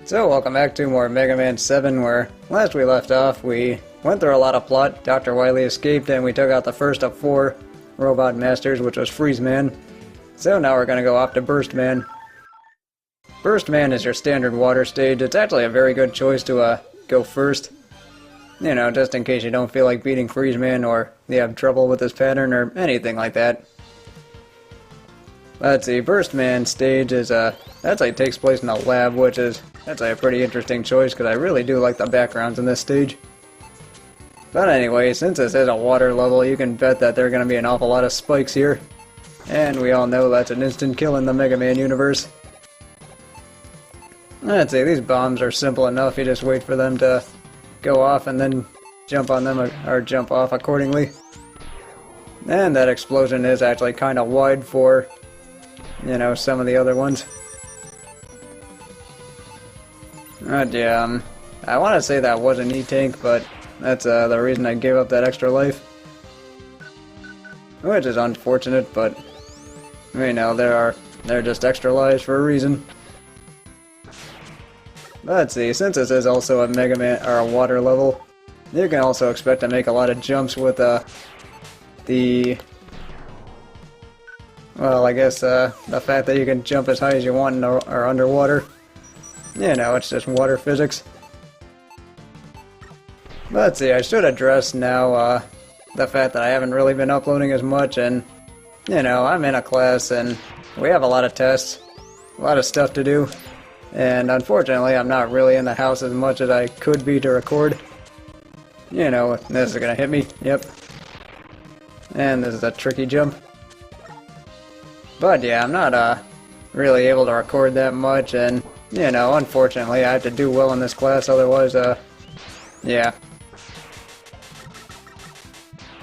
So, welcome back to more Mega Man 7, where last we left off, we went through a lot of plot. Dr. Wily escaped, and we took out the first of 4 robot masters, which was Freeze Man. So now we're going to go off to Burst Man. Burst Man is your standard water stage. It's actually a very good choice to go first. You know, just in case you don't feel like beating Freeze Man, or you have trouble with this pattern, or anything like that. Let's see, Burst Man stage is, actually takes place in a lab, which is, that's a pretty interesting choice, because I really do like the backgrounds in this stage. But anyway, since this is a water level, you can bet that there are going to be an awful lot of spikes here. And we all know that's an instant kill in the Mega Man universe. Let's see, these bombs are simple enough, you just wait for them to go off and then jump on them, or jump off accordingly. And that explosion is actually kind of wide for, you know, some of the other ones. Yeah, I want to say that was an E-Tank, but that's the reason I gave up that extra life. Which is unfortunate, but, you know, they're just extra lives for a reason. Let's see, since this is also a Mega Man, or a water level, you can also expect to make a lot of jumps with, well, I guess, the fact that you can jump as high as you want or underwater. You know, it's just water physics. Let's see, I should address now, the fact that I haven't really been uploading as much, and, you know, I'm in a class, and we have a lot of tests, a lot of stuff to do, and unfortunately I'm not really in the house as much as I could be to record. You know, this is gonna hit me, yep. And this is a tricky jump. But yeah, I'm not, really able to record that much, and, you know, unfortunately I have to do well in this class, otherwise, yeah.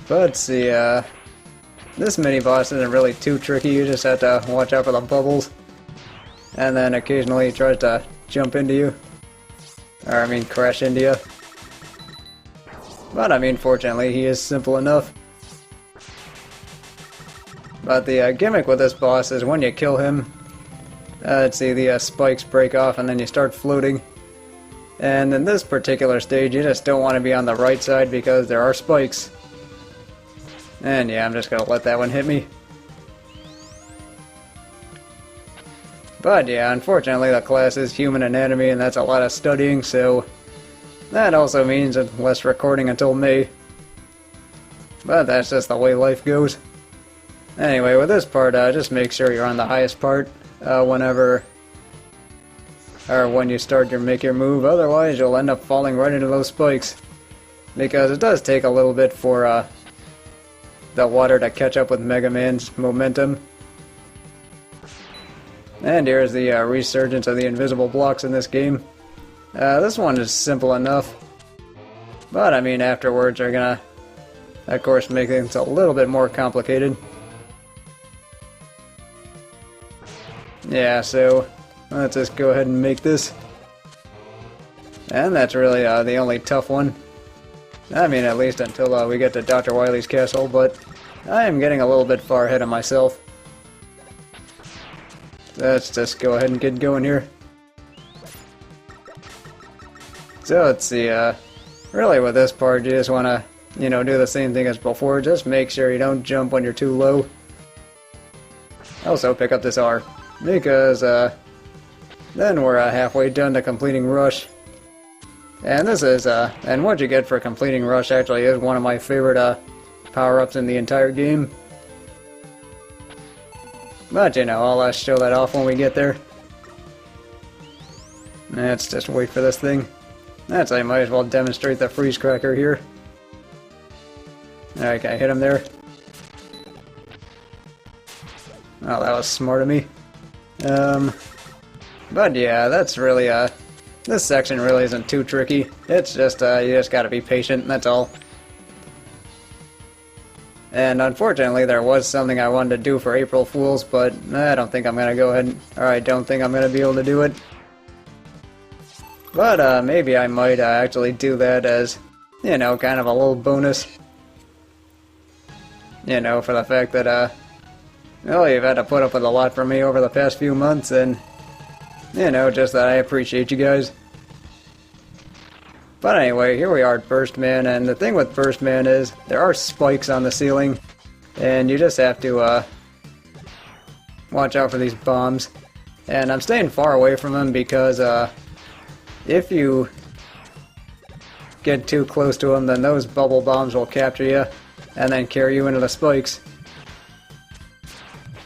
But let's see, this mini-boss isn't really too tricky, you just have to watch out for the bubbles. And then occasionally he tries to jump into you. Or, I mean, crash into you. But, I mean, fortunately, he is simple enough. But the gimmick with this boss is when you kill him, let's see, the spikes break off and then you start floating. And in this particular stage, you just don't want to be on the right side because there are spikes. And yeah, I'm just gonna let that one hit me. But yeah, unfortunately the class is human anatomy and that's a lot of studying, so that also means less recording until May. But that's just the way life goes. Anyway, with this part, just make sure you're on the highest part whenever, or when you start make your move, otherwise you'll end up falling right into those spikes. Because it does take a little bit for the water to catch up with Mega Man's momentum. And here's the resurgence of the invisible blocks in this game. This one is simple enough, but I mean afterwards are gonna, of course, make things a little bit more complicated. Yeah, so let's just go ahead and make this. And that's really the only tough one. I mean, at least until we get to Dr. Wily's castle, but I am getting a little bit far ahead of myself. Let's just go ahead and get going here. So let's see, really with this part you just want to, you know, do the same thing as before, just make sure you don't jump when you're too low. Also pick up this R, because then we're halfway done to completing Rush. And this is, and what you get for completing Rush actually is one of my favorite power-ups in the entire game. But, you know, I'll show that off when we get there. Let's just wait for this thing. That's, I might as well demonstrate the freeze cracker here. Alright, can I hit him there? Oh, that was smart of me. But yeah, that's really, this section really isn't too tricky. It's just, you just gotta be patient, that's all. And unfortunately, there was something I wanted to do for April Fools, but I don't think I'm gonna go ahead, or I don't think I'm gonna be able to do it. But, maybe I might, actually do that as, you know, kind of a little bonus. You know, for the fact that, well, you've had to put up with a lot from me over the past few months, and You know, just that I appreciate you guys. But anyway, here we are at Burst Man, and the thing with Burst Man is there are spikes on the ceiling, and you just have to watch out for these bombs. And I'm staying far away from them because if you get too close to them, then those bubble bombs will capture you and then carry you into the spikes.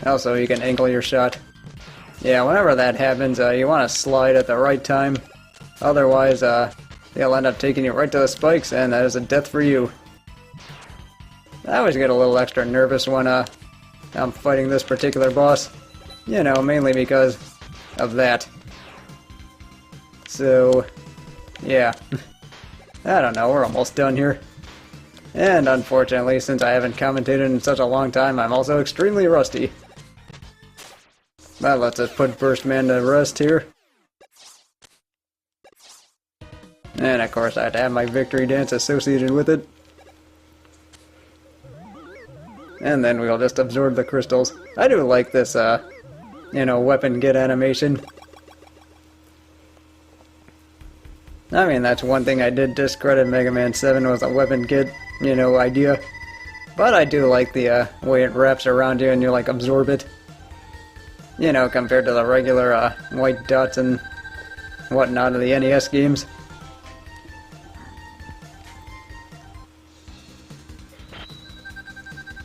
Also, you can angle your shot. Yeah, whenever that happens, you want to slide at the right time. Otherwise, they'll end up taking you right to the spikes, and that is a death for you. I always get a little extra nervous when I'm fighting this particular boss. You know, mainly because of that. So, yeah. I don't know, we're almost done here. And unfortunately, since I haven't commentated in such a long time, I'm also extremely rusty. But let's just put Burst Man to rest here. And of course, I have to have my victory dance associated with it. And then we'll just absorb the crystals. I do like this, you know, weapon get animation. I mean, that's one thing I did discredit Mega Man 7 was a weapon get, you know, idea. But I do like the way it wraps around you and you, like, absorb it. You know, compared to the regular white dots and whatnot of the NES games.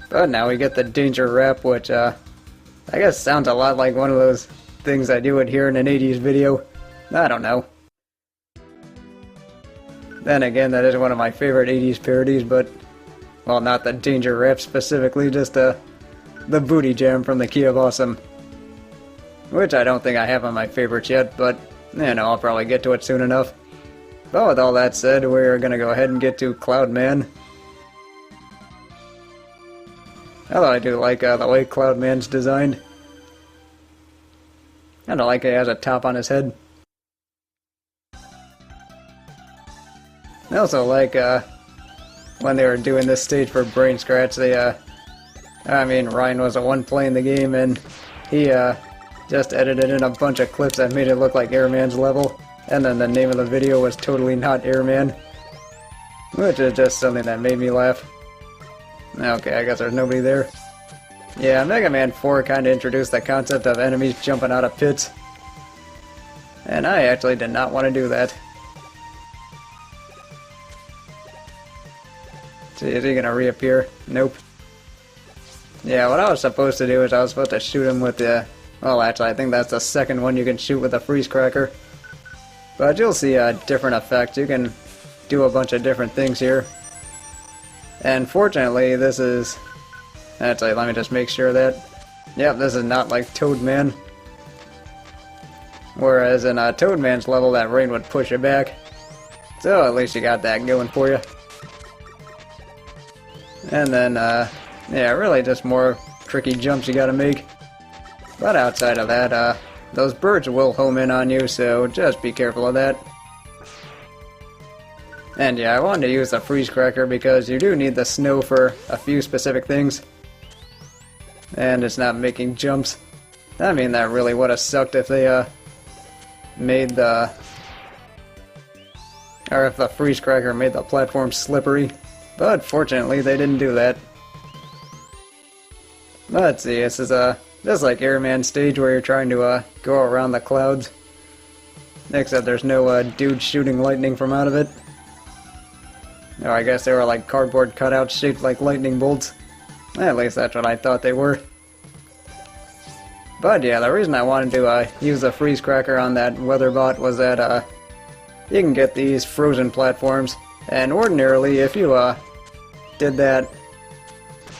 But now we get the Danger Wrap, which, I guess sounds a lot like one of those things I do would hear in an 80s video. I don't know. Then again, that is one of my favorite 80s parodies, but, well, not the Danger Wrap specifically, just the Booty Jam from the Key of Awesome. Which I don't think I have on my favorites yet, but, you know, I'll probably get to it soon enough. But with all that said, we're gonna go ahead and get to Cloud Man. Although I do like the way Cloud Man's designed. I don't like he has a top on his head. I also like when they were doing this stage for Brain Scratch, they I mean, Ryan was the one playing the game and he just edited in a bunch of clips that made it look like Airman's level, and then the name of the video was totally not Airman, which is just something that made me laugh. Okay, I guess there's nobody there. Yeah, Mega Man 4 kinda introduced the concept of enemies jumping out of pits, and I actually did not want to do that. See, is he gonna reappear? Nope. Yeah, what I was supposed to do is I was supposed to shoot him with the... Well, actually, I think that's the second one you can shoot with a freeze cracker. But you'll see a different effect. You can do a bunch of different things here. And fortunately, this is... Actually, let me just make sure that... Yep, this is not like Toad Man. Whereas in Toad Man's level, that rain would push you back. So at least you got that going for you. And then, yeah, really just more tricky jumps you gotta make. But outside of that, those birds will home in on you, so just be careful of that. And yeah, I wanted to use the freeze cracker because you do need the snow for a few specific things. And it's not making jumps. I mean, that really would have sucked if they, made the... Or if the freeze cracker made the platform slippery. But fortunately, they didn't do that. Let's see, this is just like Airman stage where you're trying to go around the clouds. Except there's no dude shooting lightning from out of it. Oh, I guess they were like cardboard cutouts shaped like lightning bolts. At least that's what I thought they were. But yeah, the reason I wanted to use the freeze cracker on that Weatherbot was that you can get these frozen platforms, and ordinarily if you did that,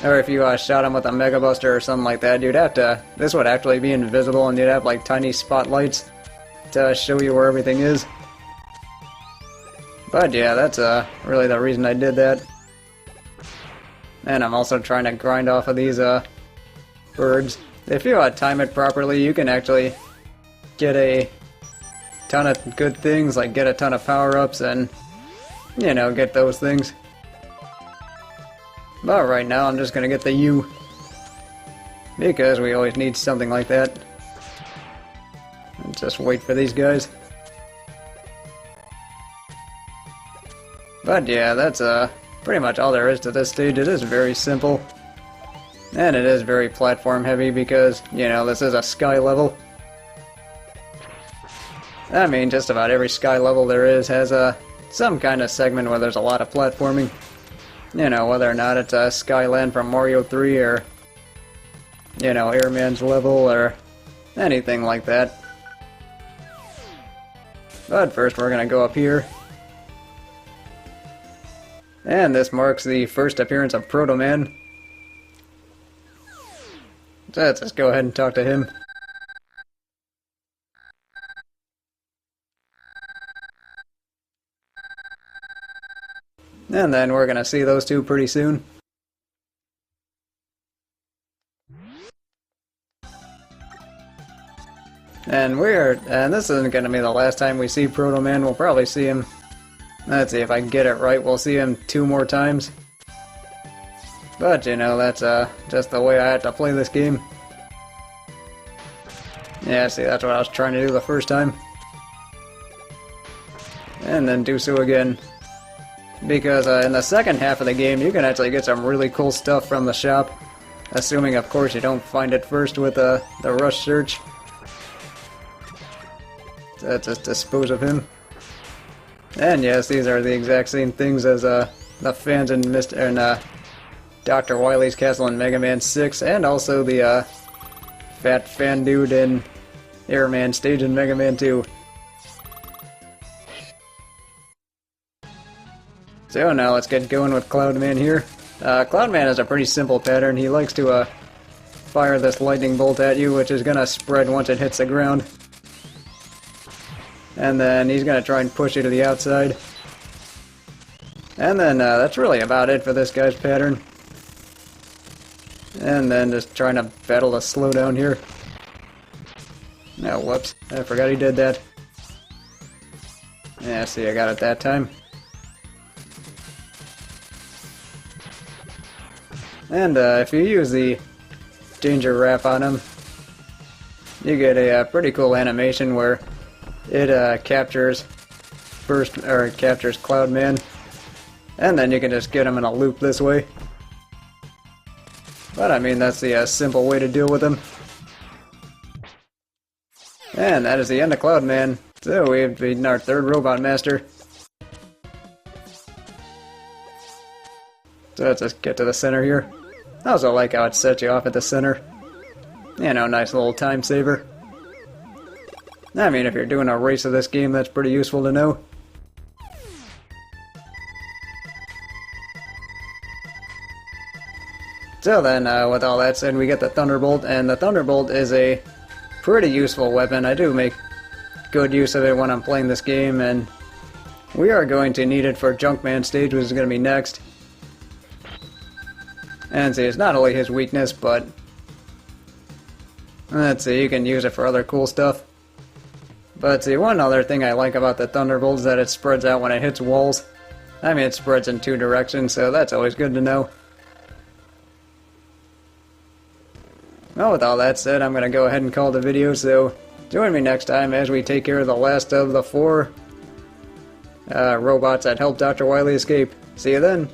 or if you shot them with a Mega Buster or something like that, you'd have to, this would actually be invisible and you'd have like tiny spotlights to show you where everything is. But yeah, that's really the reason I did that. And I'm also trying to grind off of these birds. If you time it properly, you can actually get a ton of good things, like get a ton of power-ups and, you know, get those things. But right now I'm just gonna get the U, because we always need something like that. just wait for these guys. But yeah, that's pretty much all there is to this stage. It is very simple. And it is very platform heavy because, you know, this is a sky level. I mean, just about every sky level there is has some kind of segment where there's a lot of platforming. You know, whether or not it's a Skyland from Mario 3 or, you know, Airman's level or anything like that. But first we're gonna go up here. And this marks the first appearance of Proto Man. So let's just go ahead and talk to him. And then we're gonna see those two pretty soon. And this isn't gonna be the last time we see Proto Man. We'll probably see him, let's see if I can get it right, we'll see him 2 more times. But, you know, that's just the way I had to play this game. Yeah, see, that's what I was trying to do the first time. And then do so again. Because in the second half of the game, you can actually get some really cool stuff from the shop. Assuming, of course, you don't find it first with the rush search. So let's just dispose of him. And yes, these are the exact same things as the fans in Dr. Wily's Castle in Mega Man 6, and also the fat fan dude in Airman stage in Mega Man 2. So now let's get going with Cloud Man here. Cloud Man has a pretty simple pattern. He likes to fire this lightning bolt at you, which is gonna spread once it hits the ground. And then he's gonna try and push you to the outside. And then that's really about it for this guy's pattern. And then just trying to battle the slowdown here. No, whoops. I forgot he did that. Yeah, see, I got it that time. And if you use the Danger Wrap on him, you get a pretty cool animation where it captures Cloud Man, and then you can just get him in a loop this way. But I mean, that's the simple way to deal with him. And that is the end of Cloud Man. So we've beaten our 3rd Robot Master. So let's just get to the center here. I also like how it sets you off at the center. You know, nice little time saver. I mean, if you're doing a race of this game, that's pretty useful to know. So then, with all that said, we get the Thunderbolt, and the Thunderbolt is a pretty useful weapon. I do make good use of it when I'm playing this game, and we are going to need it for Junkman stage, which is going to be next. And see, it's not only his weakness, but let's see, you can use it for other cool stuff. But see, one other thing I like about the Thunderbolt is that it spreads out when it hits walls. I mean, it spreads in 2 directions, so that's always good to know. Well, with all that said, I'm going to go ahead and call the video, so join me next time as we take care of the last of the 4 robots that helped Dr. Wily escape. See you then!